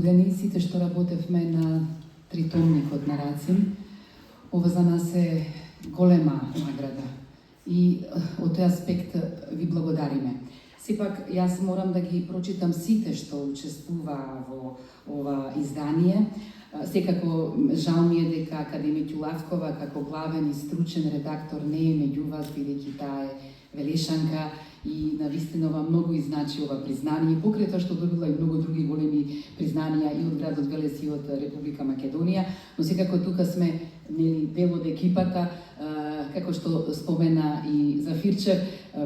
возбудени сите што работевме на тритомникот на Рацин. Ова за нас е голема награда и од тој аспект ви благодариме. Сепак, јас морам да ги прочитам сите што учествуваа во ова издание. Секако, жал ми е дека академик Јулавкова, како главен и стручен редактор, не е меѓу вас, бидејќи таа е велешанка и навистина ова многу изначи ова признание, покрај тоа што добила и многу други големи признанија и од градот Велес и од Република Македонија, но секако тука сме дел од екипата, како што спомена и Зафирчев,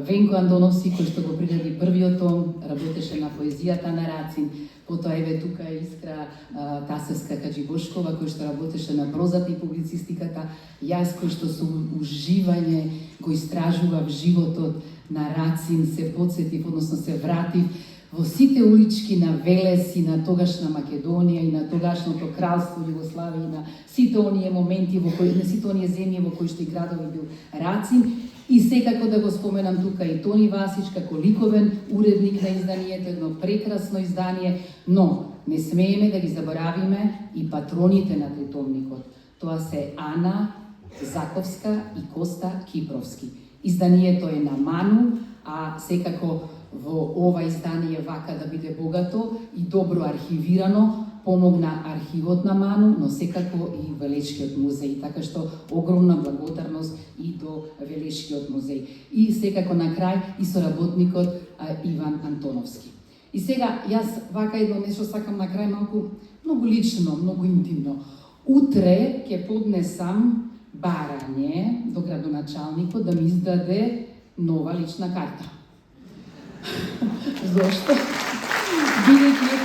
Венко Андоновски, кој што го приреди првиот том, работеше на поезијата на Рацин, потоа еве тука е Искра Тасевска Каџибошкова, кој што работеше на прозата и публицистиката, јас кој што со уживање го истражував животот на Рацин, се подсетив, односно се вратив во сите улички на Велес и на тогашна Македонија и на тогашното кралство Југославија и на сите оние моменти во кои, на сите оние земји во кои што и градови бил Рацин. И секако да го споменам тука и Тони Васич како ликовен уредник на изданието, едно прекрасно издание, но не смееме да ги заборавиме и патроните на тритомникот. Тоа се Ана Заковска и Коста Кипровски. Изданието е на Ману, а секако во ова издание вака да биде богато и добро архивирано, помогна архивот на Ману, но секако и Велешкиот музеј, така што огромна благодарност и до Велешкиот музеј. И секако на крај и соработникот Иван Антоновски. И сега, јас вака едно нешто сакам на крај малку, многу лично, многу интимно. Утре ќе поднесам барање до градоначалникот да ми издаде нова лична карта. Зошто? Бидејќи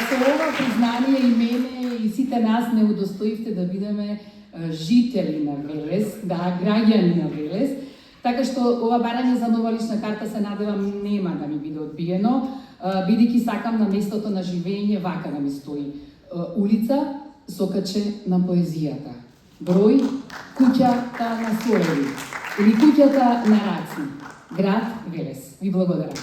со ова признание и мене и сите нас не удостоивте да бидеме жители на Велес, да, граѓани на Велес, така што ова барање за нова лична карта се надевам нема да ми биде одбиено, бидејќи сакам на местото на живење вака да ми стои улица Сокаче на поезијата, број куќата на Слоеви или куќата на Рацин, град Велес. Ви благодарам.